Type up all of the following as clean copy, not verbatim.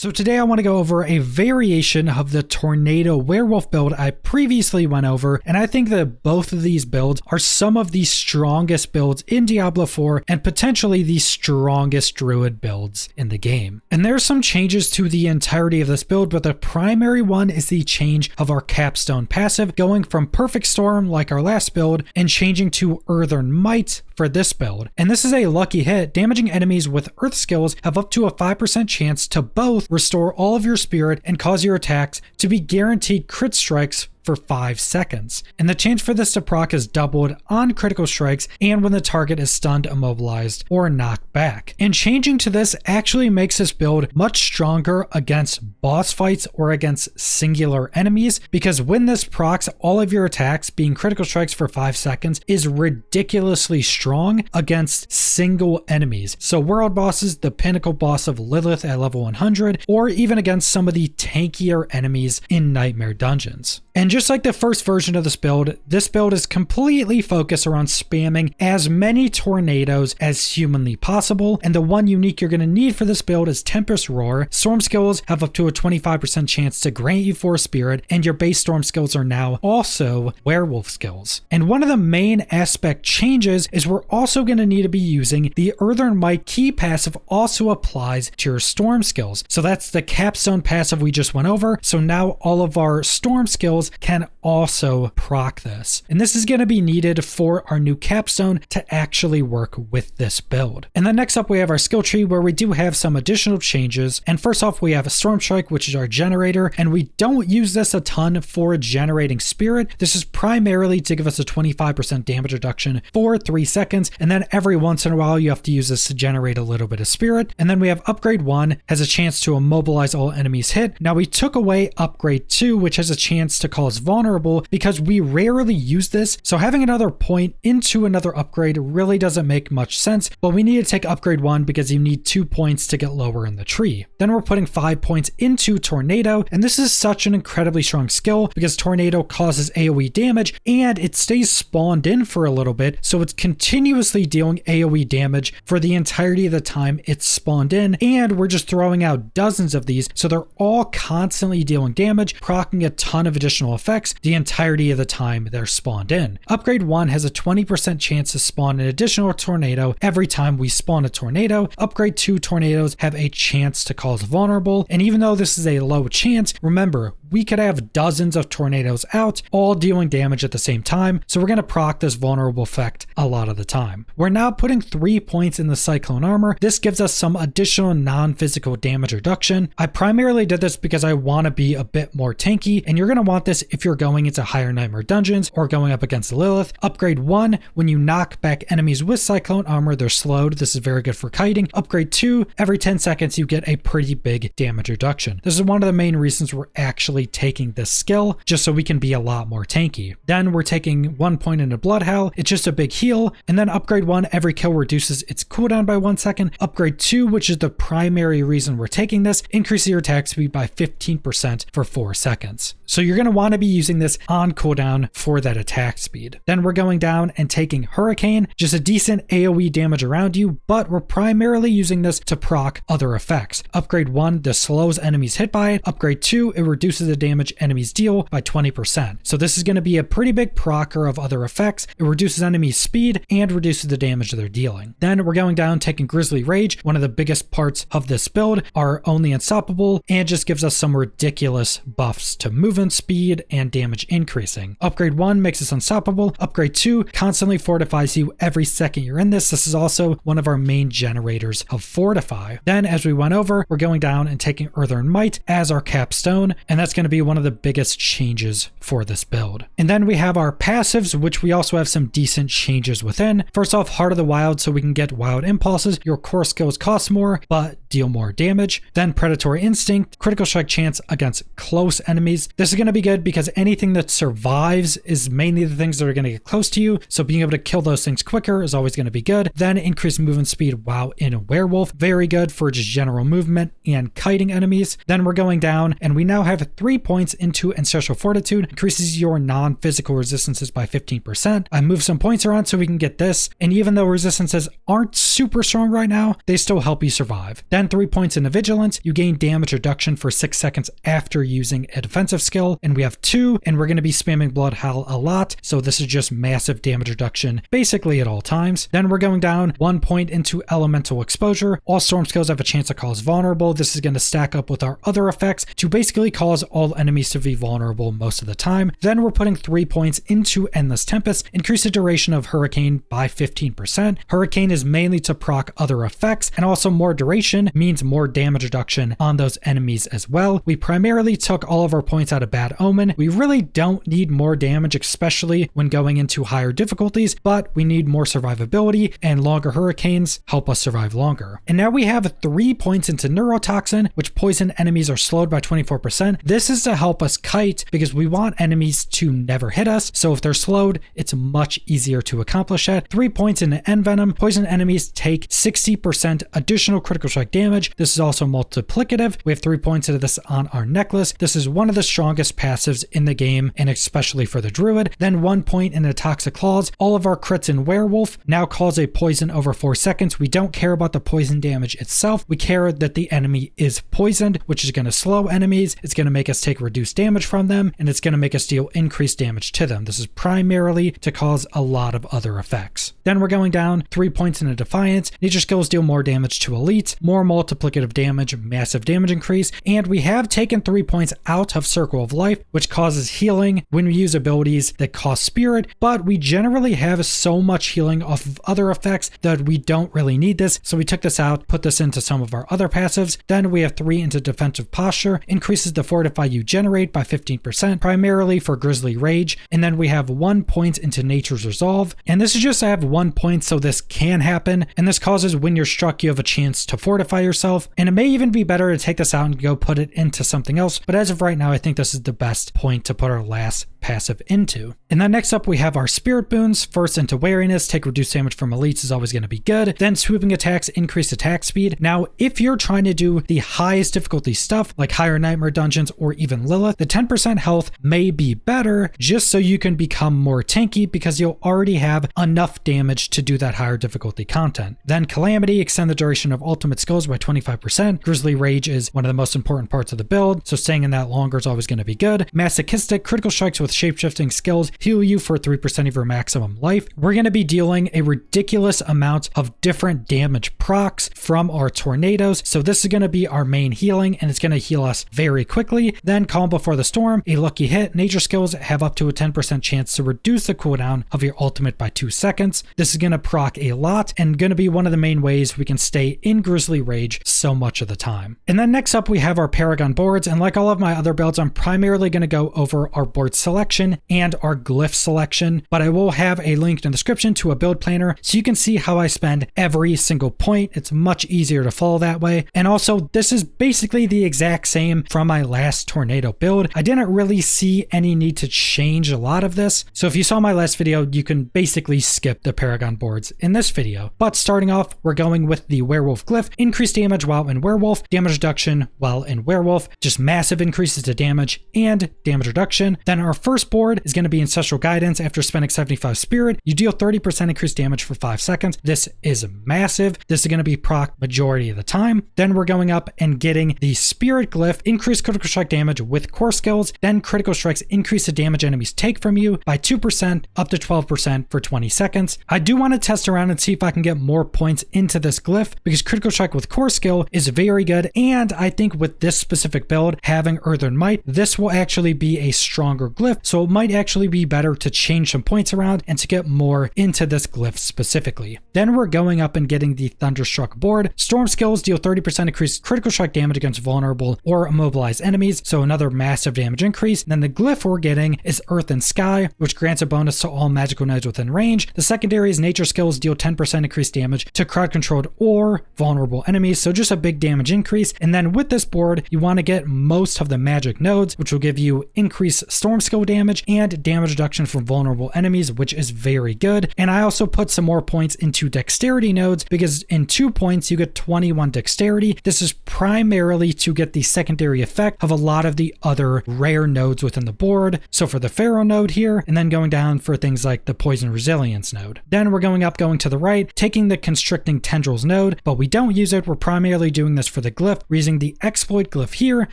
So today I want to go over a variation of the Tornado Werewolf build I previously went over, and I think that both of these builds are some of the strongest builds in Diablo 4 and potentially the strongest Druid builds in the game. And there are some changes to the entirety of this build, but the primary one is the change of our Capstone passive, going from Perfect Storm like our last build and changing to Earthern Might for this build. And this is a lucky hit. Damaging enemies with Earth skills have up to a 5% chance to both restore all of your spirit and cause your attacks to be guaranteed crit strikes for 5 seconds. And the chance for this to proc is doubled on critical strikes and when the target is stunned, immobilized, or knocked back. And changing to this actually makes this build much stronger against boss fights or against singular enemies, because when this procs, all of your attacks being critical strikes for 5 seconds is ridiculously strong against single enemies. So world bosses, the pinnacle boss of Lilith at level 100, or even against some of the tankier enemies in Nightmare Dungeons. And just like the first version of this build is completely focused around spamming as many tornadoes as humanly possible. And the one unique you're going to need for this build is Tempest Roar. Storm skills have up to a 25% chance to grant you Force Spirit, and your base storm skills are now also werewolf skills. And one of the main aspect changes is we're also going to need to be using the Earthern Might key passive also applies to your storm skills. So that's the Capstone passive we just went over. So now all of our storm skills can also proc this. And this is going to be needed for our new Capstone to actually work with this build. And then next up we have our skill tree, where we do have some additional changes. And first off, we have a Storm Strike, which is our generator, and we don't use this a ton for generating spirit. This is primarily to give us a 25% damage reduction for 3 seconds, and then every once in a while you have to use this to generate a little bit of spirit. And then we have Upgrade 1, has a chance to immobilize all enemies hit. Now we took away Upgrade 2, which has a chance to cause vulnerable, because we rarely use this, so having another point into another upgrade really doesn't make much sense, but we need to take Upgrade 1 because you need 2 points to get lower in the tree. Then we're putting 5 points into Tornado, and this is such an incredibly strong skill because Tornado causes AoE damage and it stays spawned in for a little bit, so it's continuously dealing AoE damage for the entirety of the time it's spawned in, and we're just throwing out dozens of these, so they're all constantly dealing damage, proccing a ton of additional effects the entirety of the time they're spawned in. Upgrade 1 has a 20% chance to spawn an additional tornado every time we spawn a tornado. Upgrade 2 tornadoes have a chance to cause vulnerable, and even though this is a low chance, remember, we could have dozens of tornadoes out, all dealing damage at the same time, so we're going to proc this vulnerable effect a lot of the time. We're now putting 3 points in the Cyclone Armor. This gives us some additional non-physical damage reduction. I primarily did this because I want to be a bit more tanky, and you're going to want this if you're going into higher Nightmare Dungeons or going up against Lilith. Upgrade 1, when you knock back enemies with Cyclone Armor, they're slowed. This is very good for kiting. Upgrade 2, every 10 seconds you get a pretty big damage reduction. This is one of the main reasons we're actually taking this skill, just so we can be a lot more tanky. Then we're taking 1 point into Bloodhowl. It's just a big heal. And then Upgrade 1, every kill reduces its cooldown by 1 second. Upgrade 2, which is the primary reason we're taking this, increases your attack speed by 15% for 4 seconds. So you're going to want to be using this on cooldown for that attack speed. Then we're going down and taking Hurricane, just a decent AoE damage around you, but we're primarily using this to proc other effects. Upgrade 1, this slows enemies hit by it. Upgrade 2, it reduces the damage enemies deal by 20%. So this is going to be a pretty big procer of other effects. It reduces enemies speed and reduces the damage they're dealing. Then we're going down taking Grizzly Rage. One of the biggest parts of this build are only unstoppable and just gives us some ridiculous buffs to movement speed and damage increasing. Upgrade 1 makes us unstoppable. Upgrade 2 constantly fortifies you every second you're in this. This is also one of our main generators of Fortify. Then as we went over, we're going down and taking Earthern Might as our Capstone, and that's going to be one of the biggest changes for this build. And then we have our passives, which we also have some decent changes within. First off, Heart of the Wild, so we can get Wild Impulses. Your core skills cost more, but deal more damage. Then Predatory Instinct, critical strike chance against close enemies. This is going to be good good because anything that survives is mainly the things that are going to get close to you. So being able to kill those things quicker is always going to be good. Then increased movement speed while in a werewolf. Very good for just general movement and kiting enemies. Then we're going down and we now have 3 points into Ancestral Fortitude. Increases your non-physical resistances by 15%. I moved some points around so we can get this. And even though resistances aren't super strong right now, they still help you survive. Then 3 points into Vigilance. You gain damage reduction for 6 seconds after using a defensive skill. And we have 2, and we're going to be spamming Blood Howl a lot. So this is just massive damage reduction basically at all times. Then we're going down 1 point into Elemental Exposure. All storm skills have a chance to cause vulnerable. This is going to stack up with our other effects to basically cause all enemies to be vulnerable most of the time. Then we're putting 3 points into Endless Tempest. Increase the duration of Hurricane by 15%. Hurricane is mainly to proc other effects, and also more duration means more damage reduction on those enemies as well. We primarily took all of our points out of Bad Omen. We really don't need more damage, especially when going into higher difficulties, but we need more survivability, and longer hurricanes help us survive longer. And now we have 3 points into Neurotoxin, which poison enemies are slowed by 24%. This is to help us kite because we want enemies to never hit us. So if they're slowed, it's much easier to accomplish that. 3 points into Envenom. Poison enemies take 60% additional critical strike damage. This is also multiplicative. We have 3 points into this on our necklace. This is one of the strongest passives in the game, and especially for the Druid. Then 1 point into Toxic Claws. All of our crits in Werewolf now cause a poison over 4 seconds. We don't care about the poison damage itself. We care that the enemy is poisoned, which is going to slow enemies. It's going to make us take reduced damage from them, and it's going to make us deal increased damage to them. This is primarily to cause a lot of other effects. Then we're going down 3 points into Defiance. Nature skills deal more damage to elites, more multiplicative damage, massive damage increase, and we have taken 3 points out of Circle of Life, which causes healing when we use abilities that cost spirit, but we generally have so much healing off of other effects that we don't really need this, so we took this out, put this into some of our other passives. Then we have 3 into Defensive Posture, increases the Fortify you generate by 15%, primarily for Grizzly Rage, and then we have 1 point into Nature's Resolve, and this is just to have 1 point so this can happen, and this causes when you're struck you have a chance to fortify yourself, and it may even be better to take this out and go put it into something else, but as of right now I think this is the best point to put our last passive into. And then next up we have our Spirit Boons. First into Wariness, take reduced damage from elites is always going to be good. Then Swooping Attacks, increase attack speed. Now if you're trying to do the highest difficulty stuff like higher Nightmare Dungeons or even Lilith, the 10% health may be better just so you can become more tanky because you'll already have enough damage to do that higher difficulty content. Then Calamity, extend the duration of ultimate skills by 25%. Grizzly Rage is one of the most important parts of the build, so staying in that longer is always going to be good. Masochistic, critical strikes with shapeshifting skills heal you for 3% of your maximum life. We're going to be dealing a ridiculous amount of different damage procs from our tornadoes, so this is going to be our main healing and it's going to heal us very quickly. Then Calm Before the Storm, a lucky hit. Nature skills have up to a 10% chance to reduce the cooldown of your ultimate by 2 seconds. This is going to proc a lot and going to be one of the main ways we can stay in Grizzly Rage so much of the time. And then next up we have our Paragon Boards, and like all of my other builds I'm primarily going to go over our board selection and our glyph selection, but I will have a link in the description to a build planner so you can see how I spend every single point. It's much easier to follow that way. And also this is basically the exact same from my last tornado build. I didn't really see any need to change a lot of this, so if you saw my last video you can basically skip the Paragon Boards in this video. But starting off we're going with the Werewolf glyph. Increased damage while in Werewolf, damage reduction while in Werewolf, just massive increases to damage and damage reduction. Then our first board is going to be Ancestral Guidance. After spending 75 spirit you deal 30% increased damage for 5 seconds. This is massive. This is going to be proc majority of the time. Then we're going up and getting the Spirit glyph. Increase critical strike damage with core skills. Then critical strikes increase the damage enemies take from you by 2% up to 12% for 20 seconds. I do want to test around and see if I can get more points into this glyph because critical strike with core skill is very good, and I think with this specific build having Earthen Might this will actually be a stronger glyph glyph, so it might actually be better to change some points around and to get more into this glyph specifically. Then we're going up and getting the Thunderstruck board. Storm skills deal 30% increased critical strike damage against vulnerable or immobilized enemies, so another massive damage increase. And then the glyph we're getting is Earth and Sky, which grants a bonus to all magical nodes within range. The secondary is nature skills deal 10% increased damage to crowd controlled or vulnerable enemies, so just a big damage increase. And then with this board, you want to get most of the magic nodes, which will give you increased storm skill damage and damage reduction from vulnerable enemies, which is very good. And I also put some more points into dexterity nodes because in 2 points you get 21 dexterity. This is primarily to get the secondary effect of a lot of the other rare nodes within the board. So for the Pharaoh node here, and then going down for things like the Poison Resilience node. Then we're going up, going to the right, taking the Constricting Tendrils node, but we don't use it. We're primarily doing this for the glyph. We're using the Exploit glyph here,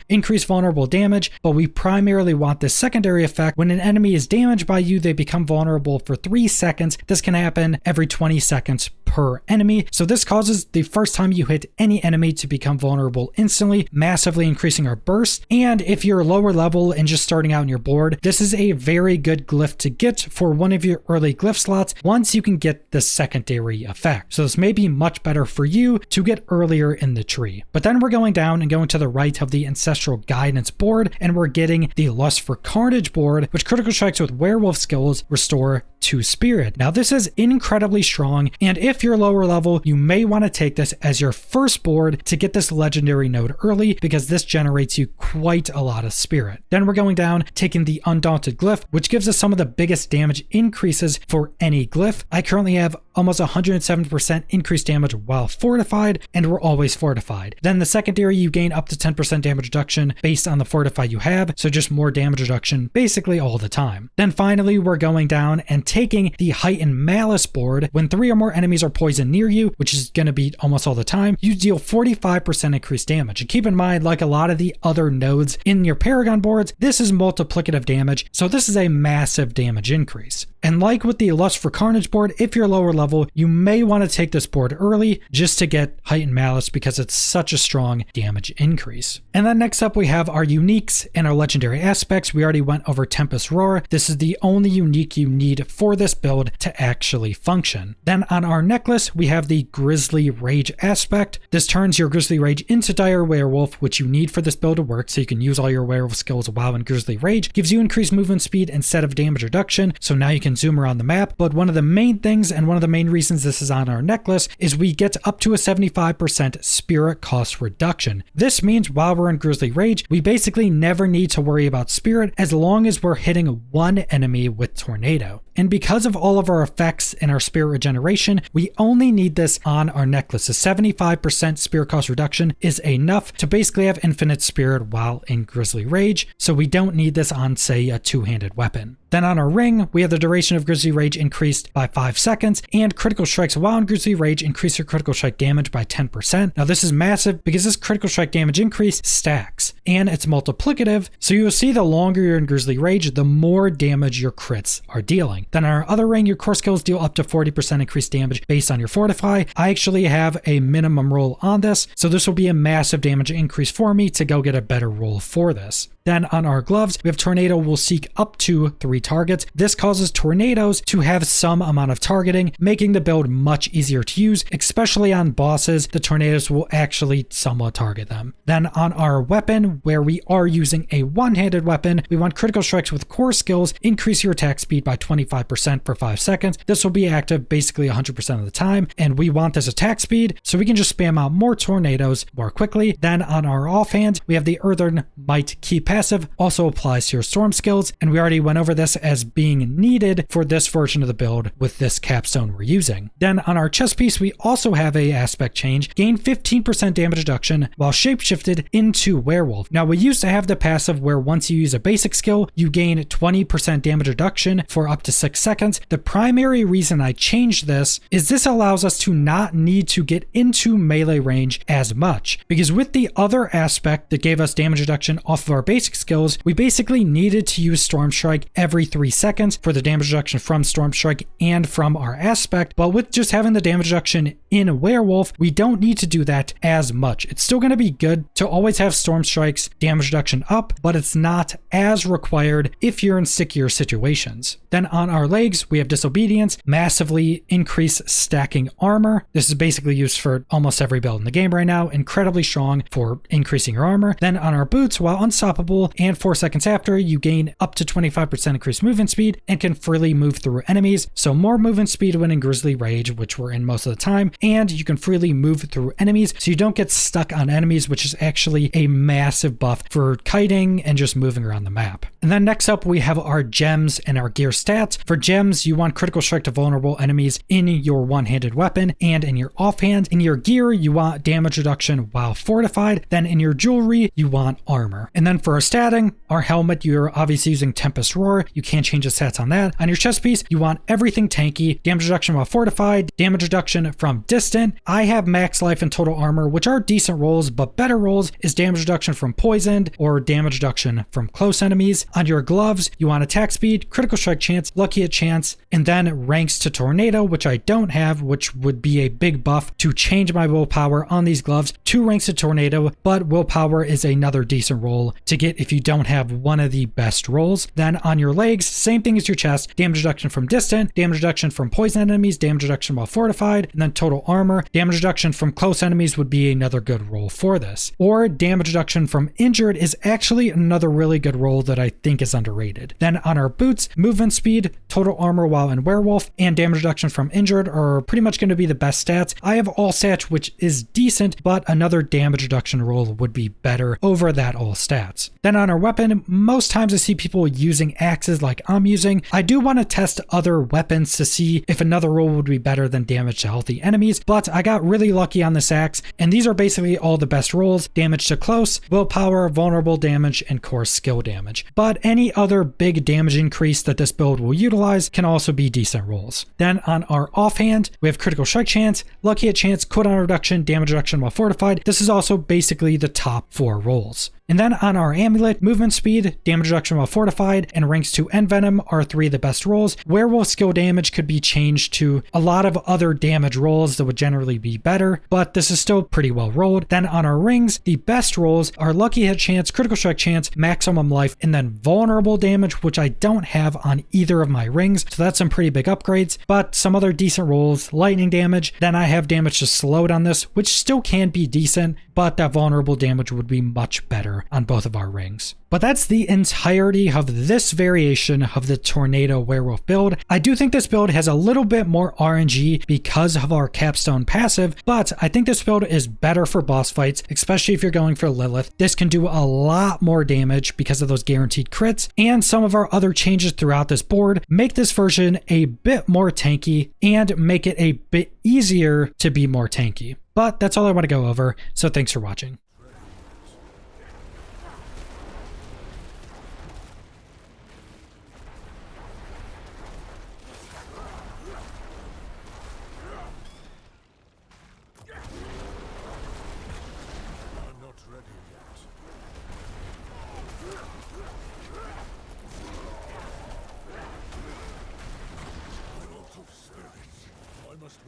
increase vulnerable damage, but we primarily want this secondary effect. When an enemy is damaged by you, they become vulnerable for 3 seconds. This can happen every 20 seconds per enemy. So this causes the first time you hit any enemy to become vulnerable instantly, massively increasing our burst. And if you're lower level and just starting out in your board, this is a very good glyph to get for one of your early glyph slots once you can get the secondary effect. So this may be much better for you to get earlier in the tree. But then we're going down and going to the right of the Ancestral Guidance board, and we're getting the Lust for Carnage board, which critical strikes with werewolf skills restore 2 spirit. Now this is incredibly strong, and if you're lower level, you may want to take this as your first board to get this legendary node early, because this generates you quite a lot of spirit. Then we're going down, taking the Undaunted glyph, which gives us some of the biggest damage increases for any glyph. I currently have almost 107% increased damage while fortified, and we're always fortified. Then the secondary, you gain up to 10% damage reduction based on the fortify you have, so just more damage reduction basically all the time. Then finally, we're going down and taking the Heightened Malice board. When 3 or more enemies are poisoned near you, which is going to be almost all the time, you deal 45% increased damage. And keep in mind, like a lot of the other nodes in your Paragon boards, this is multiplicative damage, so this is a massive damage increase. And like with the Lust for Carnage board, if you're lower level, you may want to take this board early just to get Heightened Malice because it's such a strong damage increase. And then next up we have our uniques and our legendary aspects. We already went over Tempest Roar. This is the only unique you need for this build to actually function. Then on our necklace, we have the Grizzly Rage aspect. This turns your Grizzly Rage into Dire Werewolf, which you need for this build to work, so you can use all your werewolf skills while in Grizzly Rage. Gives you increased movement speed instead of damage reduction, so now you can zoom around the map. But one of the main things and one of the main reasons this is on our necklace is we get up to a 75% spirit cost reduction. This means while we're in Grizzly Rage, we basically never need to worry about spirit as long as we're hitting one enemy with Tornado. And because of all of our effects and our spirit regeneration, we only need this on our necklace. A 75% spirit cost reduction is enough to basically have infinite spirit while in Grizzly Rage, so we don't need this on, say, a two-handed weapon. Then on our ring, we have the duration of Grizzly Rage increased by 5 seconds, and critical strikes while in Grizzly Rage increase your critical strike damage by 10%. Now this is massive because this critical strike damage increase stacks, and it's multiplicative, so you'll see the longer you're in Grizzly Rage, the more damage your crits are dealing. Then on our other ring, your core skills deal up to 40% increased damage based on your fortify. I actually have a minimum roll on this, so this will be a massive damage increase for me to go get a better roll for this. Then on our gloves, we have Tornado will seek up to 3 targets. This causes tornadoes to have some amount of targeting, making the build much easier to use, especially on bosses. The tornadoes will actually somewhat target them. Then on our weapon, where we are using a one-handed weapon, we want critical strikes with core skills, increase your attack speed by 25% for 5 seconds. This will be active basically 100% of the time, and we want this attack speed, so we can just spam out more tornadoes more quickly. Then on our offhand, we have the Earthen Might Key passive, also applies to your storm skills, and we already went over this as being needed for this version of the build with this capstone we're using. Then on our chest piece, we also have a aspect change, gain 15% damage reduction while shapeshifted into werewolf. Now we used to have the passive where once you use a basic skill, you gain 20% damage reduction for up to 6 seconds. The primary reason I changed this is this allows us to not need to get into melee range as much, because with the other aspect that gave us damage reduction off of our basic skills, we basically needed to use Storm Strike every every 3 seconds for the damage reduction from Storm Strike and from our aspect, but with just having the damage reduction in Werewolf, we don't need to do that as much. It's still going to be good to always have Storm Strike's damage reduction up, but it's not as required if you're in stickier situations. Then on our legs, we have Disobedience, massively increase stacking armor. This is basically used for almost every build in the game right now, incredibly strong for increasing your armor. Then on our boots, while unstoppable and 4 seconds after, you gain up to 25% increased movement speed and can freely move through enemies. So more movement speed when in Grizzly Rage, which we're in most of the time, and you can freely move through enemies so you don't get stuck on enemies, which is actually a massive buff for kiting and just moving around the map. And then next up, we have our gems and our gear stats. For gems, you want critical strike to vulnerable enemies in your one-handed weapon and in your offhand. In your gear, you want damage reduction while fortified. Then in your jewelry, you want armor. And then for our statting, our helmet, you're obviously using Tempest Roar. You can't change the stats on that. On your chest piece, you want everything tanky, damage reduction while fortified, damage reduction from distant. I have max life and total armor, which are decent rolls, but better rolls is damage reduction from poisoned or damage reduction from close enemies. On your gloves, you want attack speed, critical strike chance, lucky hit chance, and then ranks to tornado, which I don't have, which would be a big buff to change my willpower on these gloves. 2 ranks to tornado, but willpower is another decent roll to get if you don't have one of the best rolls. Then on your legs, same thing as your chest, damage reduction from distant, damage reduction from poison enemies, damage reduction while fortified, and then total armor. Damage reduction from close enemies would be another good roll for this. Or damage reduction from injured is actually another really good roll that I think is underrated. Then on our boots, movement speed, total armor while in Werewolf, and damage reduction from injured are pretty much going to be the best stats. I have all stats, which is decent, but another damage reduction roll would be better over that all stats. Then on our weapon, most times I see people using axes like I'm using. I do want to test other weapons to see if another roll would be better than damage to healthy enemies, but I got really lucky on this axe, and these are basically all the best rolls: damage to close, willpower, vulnerable damage, and core skill damage. But any other big damage increase that this build will utilize can also be decent rolls. Then on our offhand, we have critical strike chance, lucky hit chance, cooldown reduction, damage reduction while fortified. This is also basically the top 4 rolls. And then on our amulet, movement speed, damage reduction while fortified, and ranks to envenom are 3 of the best rolls. Werewolf skill damage could be changed to a lot of other damage rolls that would generally be better, but this is still pretty well rolled. Then on our rings, the best rolls are lucky hit chance, critical strike chance, maximum life, and then vulnerable damage, which I don't have on either of my rings, so that's some pretty big upgrades. But some other decent rolls: lightning damage, then I have damage to slowed on this, which still can be decent, but that vulnerable damage would be much better on both of our rings. But that's the entirety of this variation of the Tornado Werewolf build. I do think this build has a little bit more RNG because of our capstone passive, but I think this build is better for boss fights, especially if you're going for Lilith. This can do a lot more damage because of those guaranteed crits, and some of our other changes throughout this board make this version a bit more tanky and make it a bit easier to be more tanky. But that's all I want to go over, so thanks for watching.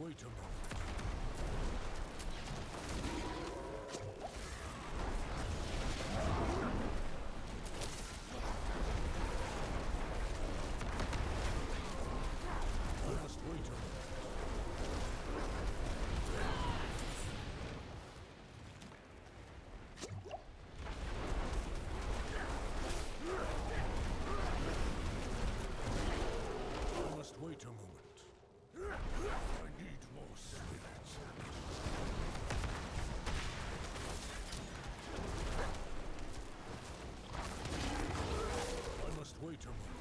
Wait a moment. I must wait a moment. I must wait a moment. I need more spirits. I must wait a moment.